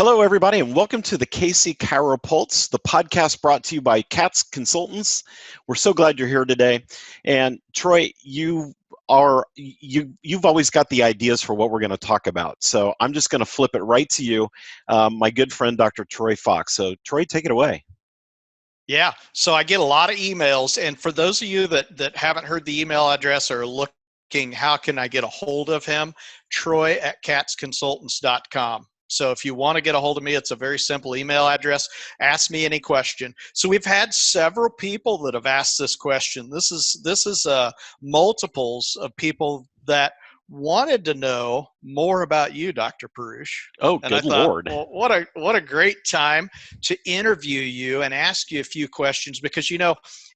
Hello, everybody, and welcome to the KC ChiroPulse, the podcast brought to you by CATS Consultants. We're so glad you're here today. And Troy, you've always got the ideas for what we're going to talk about. So I'm just going to flip it right to you, my good friend, Dr. Troy Fox. So Troy, take it away. Yeah, so I get a lot of emails, and for those of you that haven't heard the email address or are looking, how can I get a hold of him? Troy@catsconsultants.com. So if you want to get a hold of me, it's a very simple email address. Ask me any question. So we've had several people that have asked this question. This is multiples of people that wanted to know more about you, Dr. Perusich. Oh, And I good thought, Lord. well, what a great time to interview you and ask you a few questions because,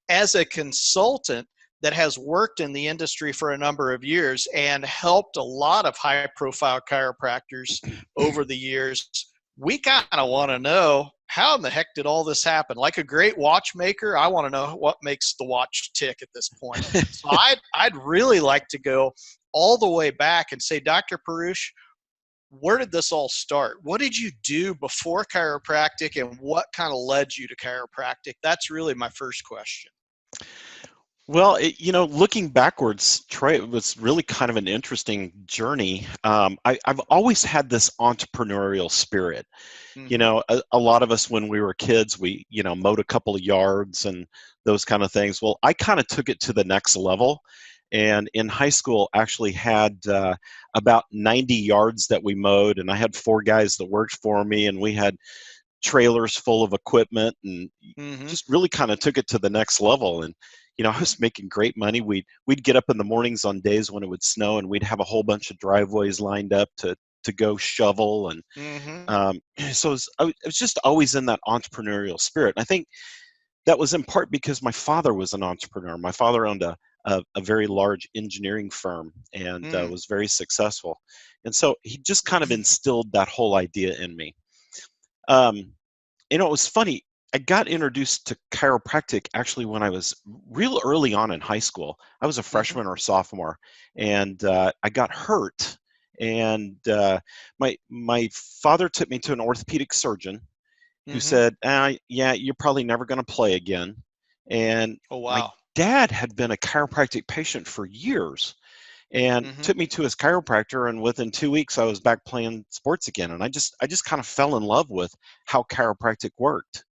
as a consultant that has worked in the industry for a number of years and helped a lot of high-profile chiropractors over the years, we kind of want to know, how in the heck did all this happen? Like a great watchmaker, I want to know what makes the watch tick at this point. So I'd really like to go all the way back and say, Dr. Perusich, where did this all start? What did you do before chiropractic, and what kind of led you to chiropractic? That's really my first question. Well, looking backwards, Troy, it was really kind of an interesting journey. I've always had this entrepreneurial spirit. Mm-hmm. A lot of us when we were kids, we, mowed a couple of yards and those kind of things. Well, I kind of took it to the next level. And in high school, actually had about 90 yards that we mowed. And I had 4 guys that worked for me, and we had trailers full of equipment, and Mm-hmm. just really kind of took it to the next level. And I was making great money. We'd get up in the mornings on days when it would snow, and we'd have a whole bunch of driveways lined up to go shovel. And Mm-hmm. so I was just always in that entrepreneurial spirit. And I think that was in part because my father was an entrepreneur. My father owned a very large engineering firm and Mm. was very successful. And so he just kind of instilled that whole idea in me. It was funny. I got introduced to chiropractic actually when I was real early on in high school. I was a Mm-hmm. freshman or sophomore, and I got hurt. And my father took me to an orthopedic surgeon who Mm-hmm. said, "Yeah, you're probably never going to play again." And Oh, my wow. dad had been a chiropractic patient for years and Mm-hmm. took me to his chiropractor, and within 2 weeks I was back playing sports again. And I just kind of fell in love with how chiropractic worked.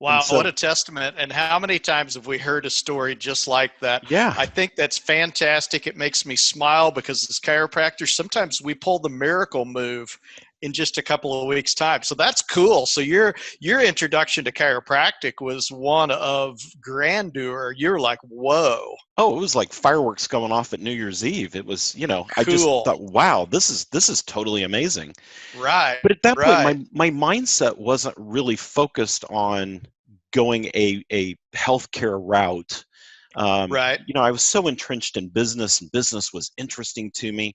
And Wow, so, what a testament. And how many times have we heard a story just like that? yeah. I think that's fantastic. It makes me smile because as chiropractors, sometimes we pull the miracle move in just a couple of weeks' time. So that's cool. So your introduction to chiropractic was one of grandeur. You're like, whoa, Oh, it was like fireworks going off at New Year's Eve. It was, I just cool. thought, wow, this is totally amazing. Right, But at that point, right, my mindset wasn't really focused on going a healthcare route. right. I was so entrenched in business, and business was interesting to me.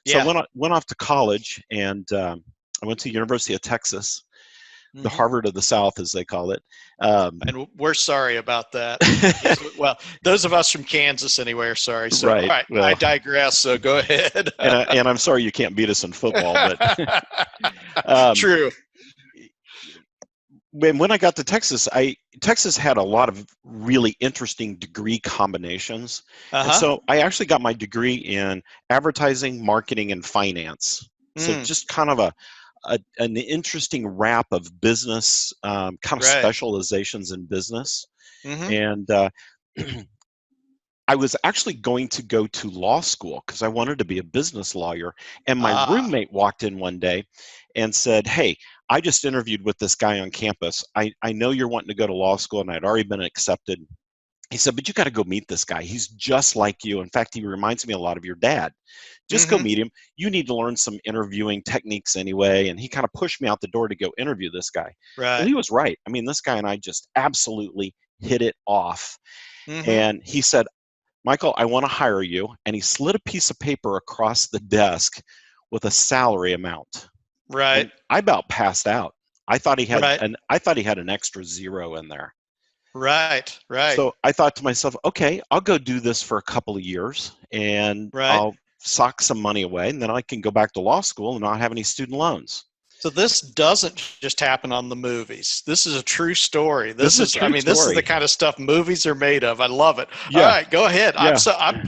So I Yeah. went off to college, and I went to University of Texas, the Hmm. Harvard of the South, as they call it. Um, And we're sorry about that. Well, those of us from Kansas anyway are sorry. So, all right. right, I Well, digress. So go ahead. and I'm sorry you can't beat us in football, but um, True. when I got to Texas, Texas had a lot of really interesting degree combinations. And Uh-huh. so I actually got my degree in advertising, marketing, and finance. So Mm, just kind of an interesting wrap of business, kind of right. specializations in business. Mm-hmm. And I was actually going to go to law school because I wanted to be a business lawyer. And my Ah. roommate walked in one day and said, "Hey, I just interviewed with this guy on campus. I know you're wanting to go to law school, and I'd already been accepted." He said, "But you got to go meet this guy. He's just like you. In fact, he reminds me a lot of your dad. Just go Mm-hmm. meet him. You need to learn some interviewing techniques anyway." And he kind of pushed me out the door to go interview this guy. Well, Right. he was right. I mean, this guy and I just absolutely hit it off. Mm-hmm. And he said, "Michael, I want to hire you." And he slid a piece of paper across the desk with a salary amount. Right. And I about passed out. Right. I thought he had an extra zero in there. Right. Right. So I thought to myself, okay, I'll go do this for a couple of years and Right. I'll sock some money away, and then I can go back to law school and not have any student loans. So this doesn't just happen on the movies. This is a true story. This is a true This is the story. kind of stuff movies are made of. I love it. All Yeah, right, go ahead. yeah.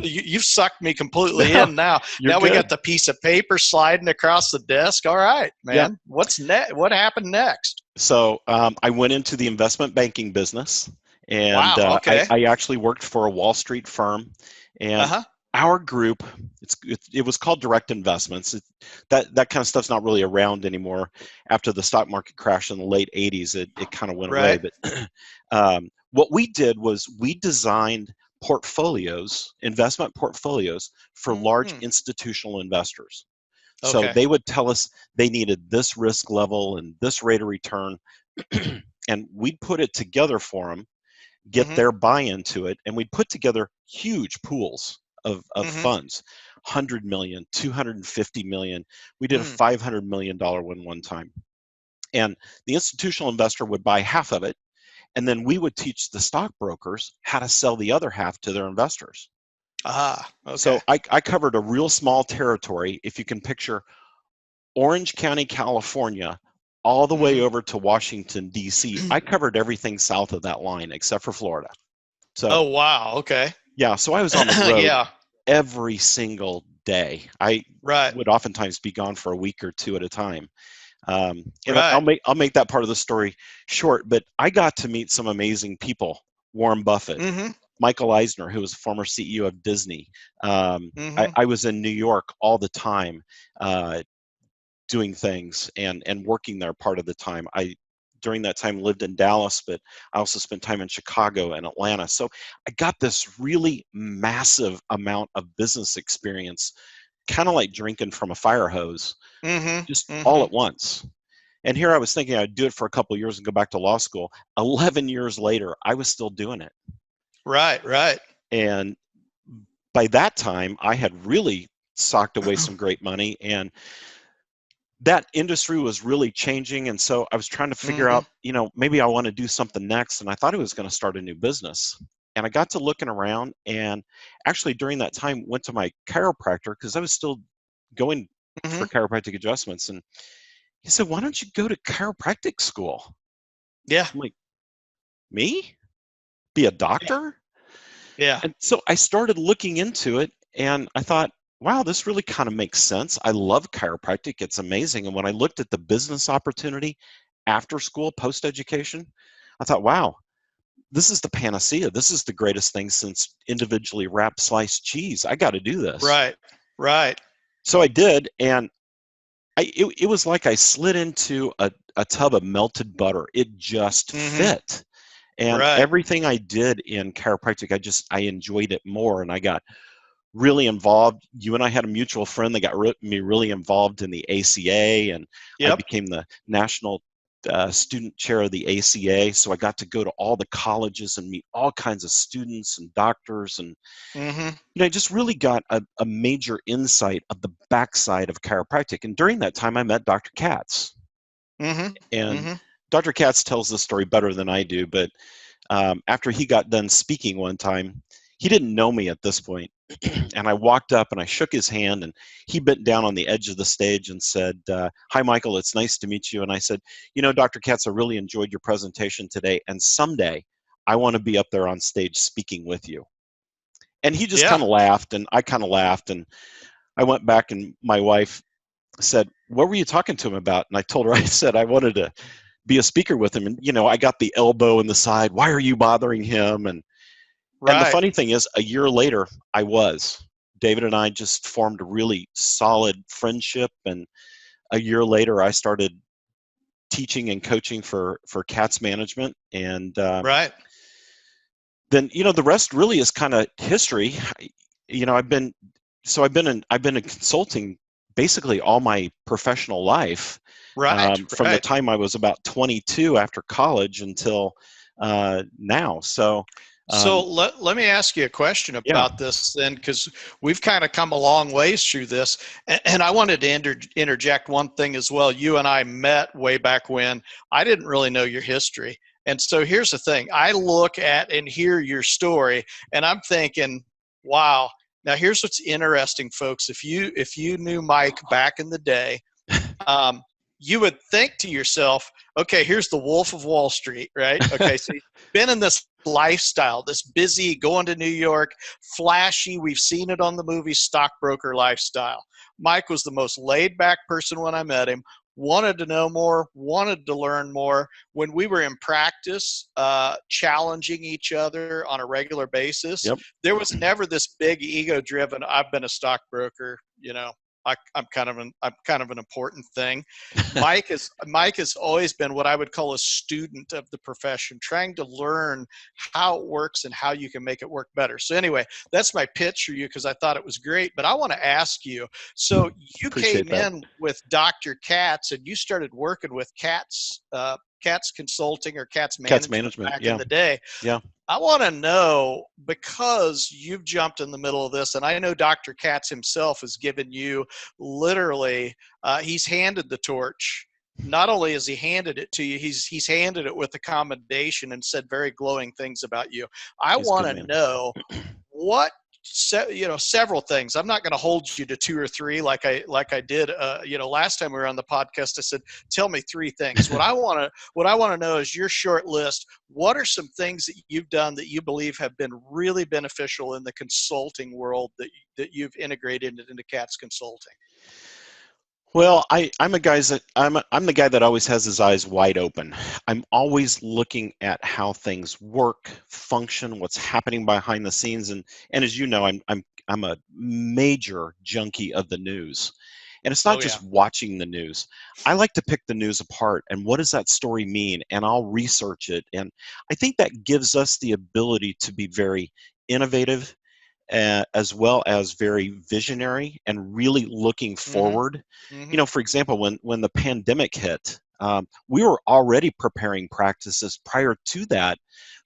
You've sucked me completely No, in now. you're Now we good. got the piece of paper sliding across the desk. All right, Yeah. man. What's next? What happened next? So I went into the investment banking business, and Wow. Okay. I actually worked for a Wall Street firm, and Uh-huh. our group, it was called Direct Investments. That kind of stuff's not really around anymore. After the stock market crash in the late '80s, it kind of went away. Right. But what we did was we designed portfolios, investment portfolios for large Mm. institutional investors. So Okay. they would tell us they needed this risk level and this rate of return, and we'd put it together for them, get Mm-hmm. their buy-in to it, and we'd put together huge pools of Mm-hmm. funds, 100 million, 250 million. We did a Mm. $500 million one time. And the institutional investor would buy half of it, and then we would teach the stockbrokers how to sell the other half to their investors. Ah. Okay. So I covered a real small territory. If you can picture Orange County, California, all the way Mm-hmm. over to Washington, D.C. I covered everything south of that line except for Florida. So, Oh wow. Okay. yeah, so I was on the road Yeah. every single day. I Right. would oftentimes be gone for a week or two at a time. And Right. I'll make that part of the story short, but I got to meet some amazing people. Warren Buffett, Mm-hmm. Michael Eisner, who was the former CEO of Disney. Mm-hmm. I was in New York all the time, doing things and working there part of the time. I during that time lived in Dallas, but I also spent time in Chicago and Atlanta. So I got this really massive amount of business experience, kind of like drinking from a fire hose, Mm-hmm. just all Mm-hmm. at once. And here I was thinking I'd do it for a couple of years and go back to law school. 11 years later, I was still doing it. Right. Right. And by that time, I had really socked away some great money, and that industry was really changing. And so I was trying to figure Mm-hmm. out, maybe I want to do something next. And I thought I was going to start a new business. And I got to looking around, and actually during that time went to my chiropractor because I was still going Mm-hmm. for chiropractic adjustments. And he said, "Why don't you go to chiropractic school?" Yeah. I'm like, "Me? Be a Yeah. doctor?" Yeah. And so I started looking into it, and I thought, wow, this really kind of makes sense. I love chiropractic. It's amazing. And when I looked at the business opportunity after school, post education, I thought, wow, this is the panacea. This is the greatest thing since individually wrapped sliced cheese. I got to do this. Right. Right. So I did. And it was like I slid into a tub of melted butter. It just Mm-hmm. fit. And Right. everything I did in chiropractic, I enjoyed it more. And I got really involved. You and I had a mutual friend that got me really involved in the ACA, and I Yep. became the national student chair of the ACA. So I got to go to all the colleges and meet all kinds of students and doctors, and Mm-hmm. I just really got a major insight of the backside of chiropractic. And during that time, I met Dr. Katz, Mm-hmm. and Mm-hmm. Dr. Katz tells the story better than I do, but after he got done speaking one time, he didn't know me at this point. And I walked up and I shook his hand, and he bent down on the edge of the stage and said, "Hi, Michael, it's nice to meet you." And I said, Dr. Katz, I really enjoyed your presentation today. And someday I want to be up there on stage speaking with you. And he just Yeah. kind of laughed, and I kind of laughed. And I went back, and my wife said, "What were you talking to him about?" And I told her, I said, I wanted to be a speaker with him. And, I got the elbow in the side. Why are you bothering him? And the Right. funny thing is, a year later, I was. David and I just formed a really solid friendship. And a year later, I started teaching and coaching for Cats management. And Right. then, the rest really is kind of history. I've been I've been in consulting basically all my professional life, Right. from the Right. time I was about 22 after college until now. So, So um, let me ask you a question yeah. about this then, because we've kind of come a long ways through this. And I wanted to interject one thing as well. You and I met way back when. I didn't really know your history. And so here's the thing. I look at and hear your story, and I'm thinking, wow. Now here's what's interesting, folks. If you knew Mike back in the day, um, you would think to yourself, okay, here's the Wolf of Wall Street, right? Okay, so you've been in this lifestyle, this busy, going to New York, flashy, we've seen it on the movie, stockbroker lifestyle. Mike was the most laid back person when I met him, wanted to know more, wanted to learn more. When we were in practice, challenging each other on a regular basis, Yep. there was never this big ego driven, I've been a stockbroker, I'm kind of an important thing. Mike has always been what I would call a student of the profession, trying to learn how it works and how you can make it work better. So anyway, that's my pitch for you because I thought it was great. But I want to ask you, so you Appreciate came that. in with Dr. Katz and you started working with Katz Consulting or Katz Cats Management management. back in Yeah. the day. Yeah. I want to know, because you've jumped in the middle of this, and I know Dr. Katz himself has given you literally, he's handed the torch. Not only has he handed it to you, he's handed it with a commendation and said very glowing things about you. I He's a want good to man. know what several things. I'm not going to hold you to two or three like I did last time we were on the podcast. I said, tell me three things. What I want to know is your short list. What are some things that you've done that you believe have been really beneficial in the consulting world that you've integrated into Katz Consulting? Well, I'm the guy that always has his eyes wide open. I'm always looking at how things work, function, what's happening behind the scenes, and as you know, I'm a major junkie of the news. And it's not Oh yeah. just watching the news. I like to pick the news apart and what does that story mean? And I'll research it. And I think that gives us the ability to be very innovative, as well as very visionary and really looking Mm-hmm. forward. Mm-hmm. For example, when the pandemic hit, we were already preparing practices prior to that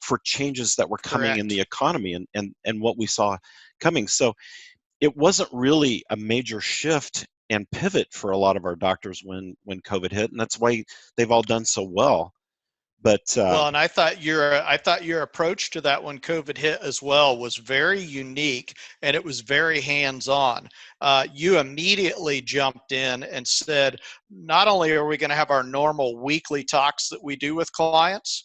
for changes that were coming in the Correct. economy and what we saw coming. So it wasn't really a major shift and pivot for a lot of our doctors when COVID hit, and that's why they've all done so well. But Well, and I thought your approach to that when COVID hit as well was very unique, and it was very hands-on. You immediately jumped in and said, not only are we going to have our normal weekly talks that we do with clients,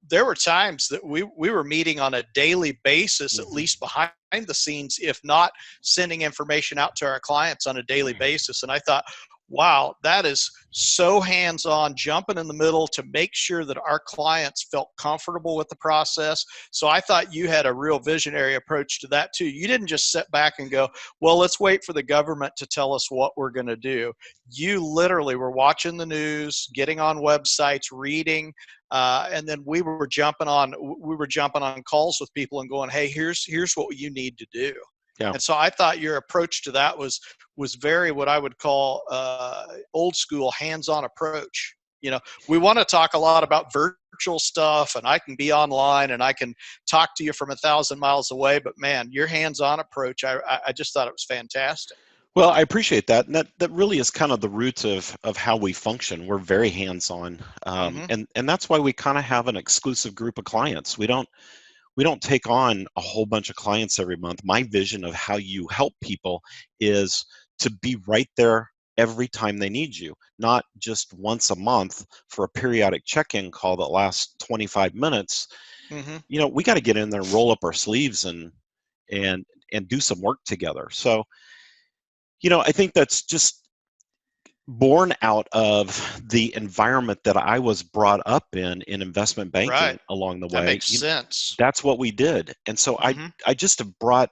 there were times that we were meeting on a daily basis, at mhm, least behind the scenes, if not sending information out to our clients on a daily basis. And I thought, wow, that is so hands-on, jumping in the middle to make sure that our clients felt comfortable with the process. So I thought you had a real visionary approach to that too. You didn't just sit back and go, well, let's wait for the government to tell us what we're going to do. You literally were watching the news, getting on websites, reading, and then we were jumping on calls with people and going, hey, here's what you need to do. yeah. And so I thought your approach to that was very what I would call old school hands-on approach. We want to talk a lot about virtual stuff, and I can be online and I can talk to you from 1,000 miles away. But man, your hands-on approach, I just thought it was fantastic. Well, I appreciate that, and that really is kind of the roots of how we function. We're very hands-on, Hmm. and that's why we kind of have an exclusive group of clients. We don't take on a whole bunch of clients every month. My vision of how you help people is to be right there every time they need you, not just once a month for a periodic check-in call that lasts 25 minutes. Hmm. We got to get in there and roll up our sleeves and and do some work together. So, I think that's just born out of the environment that I was brought up in investment Right. banking along the That way. makes sense. That's what we did. And so I Hmm. I just have brought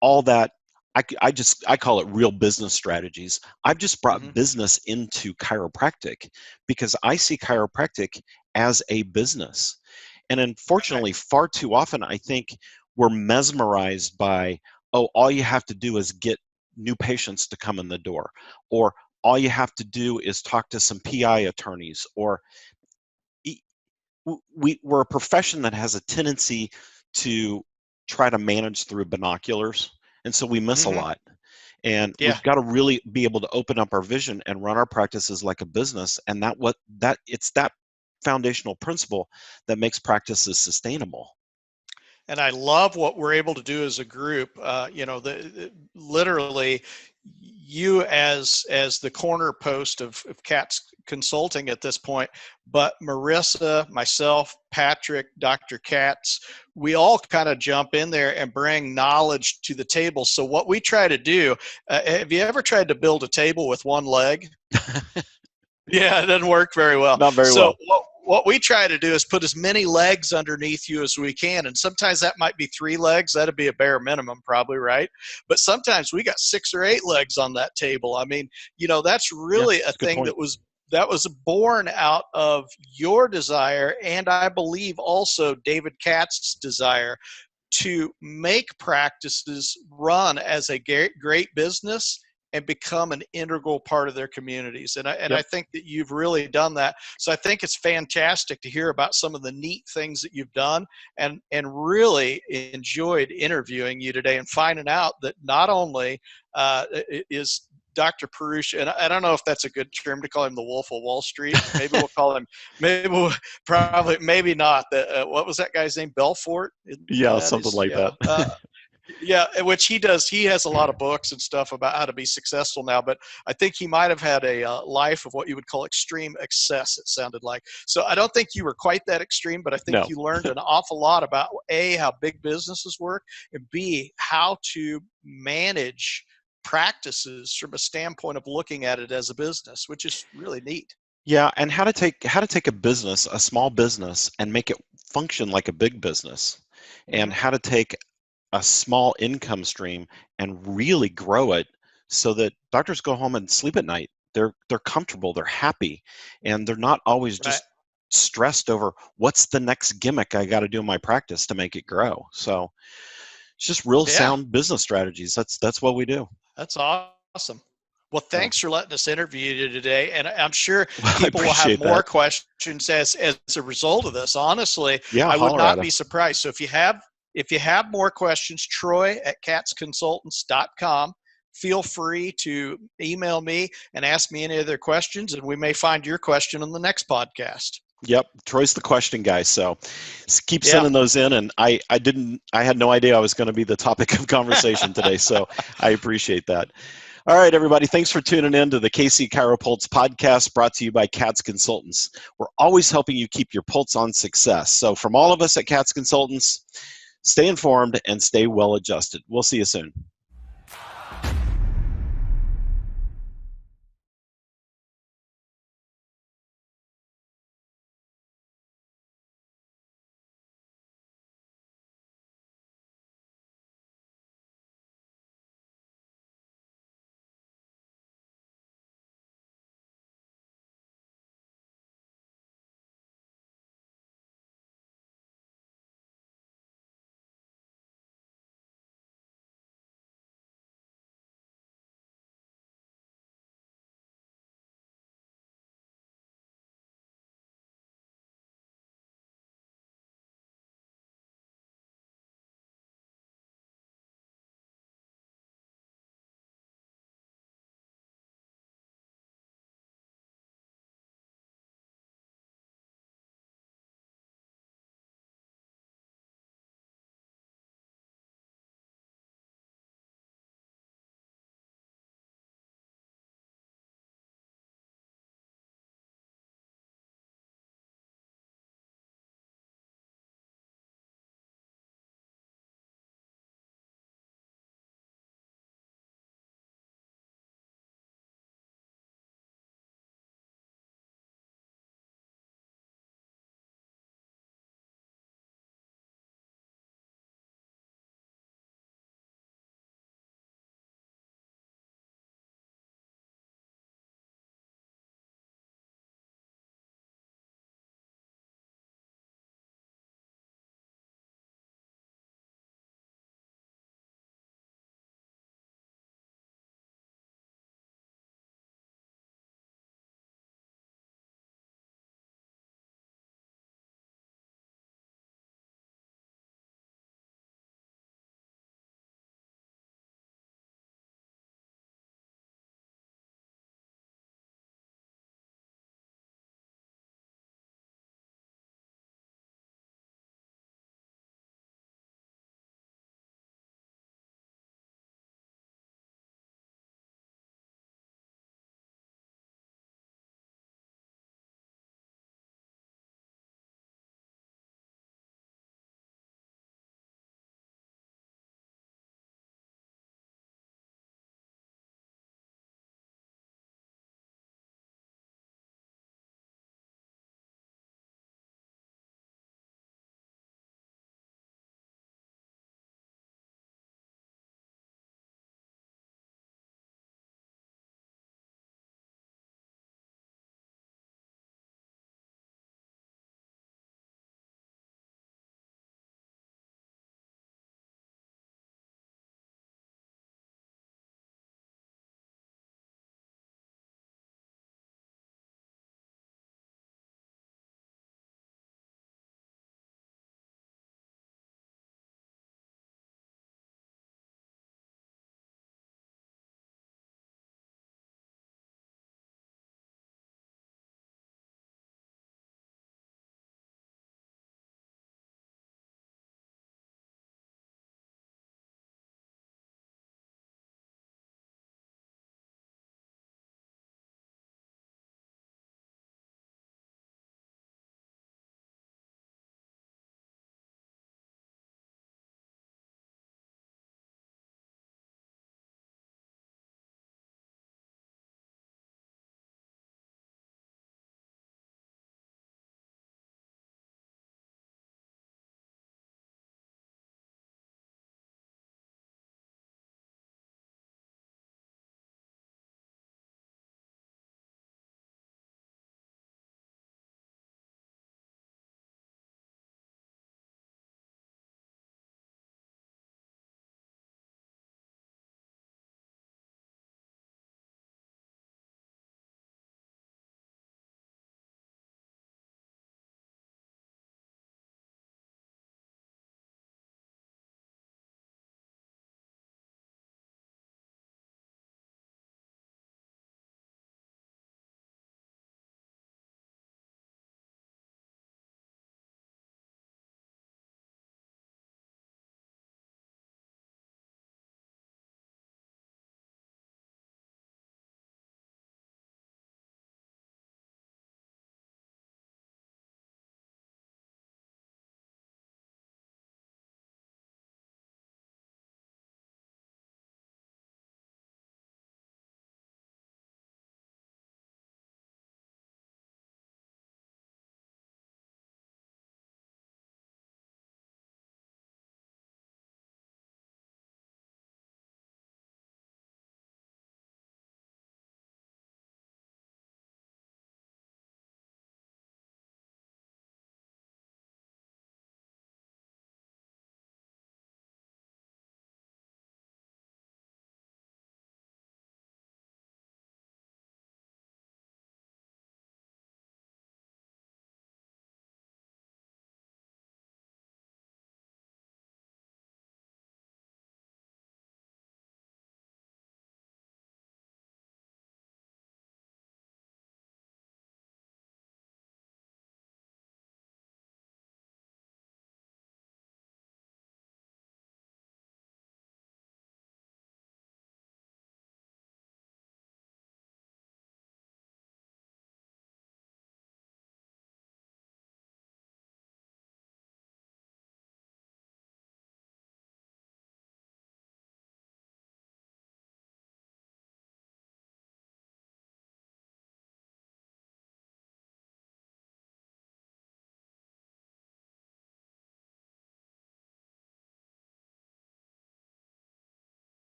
all that. I call it real business strategies. I've just Hmm. brought business into chiropractic because I see chiropractic as a business. And Right. unfortunately, far too often, I think we're mesmerized by, oh, all you have to do is get new patients to come in the door, or all you have to do is talk to some PI attorneys, or e- we're a profession that has a tendency to try to manage through binoculars, and so we miss a Hmm. lot. And Yeah. we've got to really be able to open up our vision and run our practices like a business, and that it's that foundational principle that makes practices sustainable. And I love what we're able to do as a group. Literally, you as the corner post of Cat's Consulting at this point, but Marissa, myself, Patrick, Dr. Katz, we all kind of jump in there and bring knowledge to the table. So what we try to do, have you ever tried to build a table with one leg? Yeah, it doesn't work very well. Not very So well. what we try to do is put as many legs underneath you as we can. And sometimes that might be 3 legs. That'd be a bare minimum probably, right? But sometimes we got 6 or 8 legs on that table. I mean, that's Yeah, really a that's a good thing point. that was born out of your desire, and I believe also David Katz's desire to make practices run as a great business and become an integral part of their communities. And I Yep. think that you've really done that. So I think it's fantastic to hear about some of the neat things that you've done, and really enjoyed interviewing you today and finding out that not only is Dr. Perusich, and I don't know if that's a good term to call him the Wolf of Wall Street. Maybe we'll call him, maybe not. What was that guy's name? Belfort? Yeah, That something is, like yeah. that. Yeah, which he does. He has a lot of books and stuff about how to be successful now, but I think he might have had a life of what you would call extreme excess, it sounded like. So I don't think you were quite that extreme, but I think No. you learned an awful lot about A, how big businesses work, and B, how to manage practices from a standpoint of looking at it as a business, which is really neat. Yeah, and how to take a business, a small business, and make it function like a big business, and Hmm. how to take a small income stream and really grow it so that doctors go home and sleep at night. They're comfortable, they're happy, and they're not always Right. just stressed over what's the next gimmick I got to do in my practice to make it grow. So it's just real Yeah. sound business strategies. That's what we do. That's awesome. Well, So thanks for letting us interview you today. And I'm sure well, I people will have appreciate more that. questions as a result of this. Honestly, Yeah, I would holler at not be us. surprised. So if you have more questions, Troy at catsconsultants.com. Feel free to email me and ask me any other questions, and we may find your question on the next podcast. Yep, Troy's the question guy, so keep Yeah. sending those in. And I had no idea I was going to be the topic of conversation today, so I appreciate that. All right, everybody, thanks for tuning in to the KC ChiroPulse podcast brought to you by Katz Consultants. We're always helping you keep your pulse on success. So from all of us at Katz Consultants, stay informed and stay well adjusted. We'll see you soon.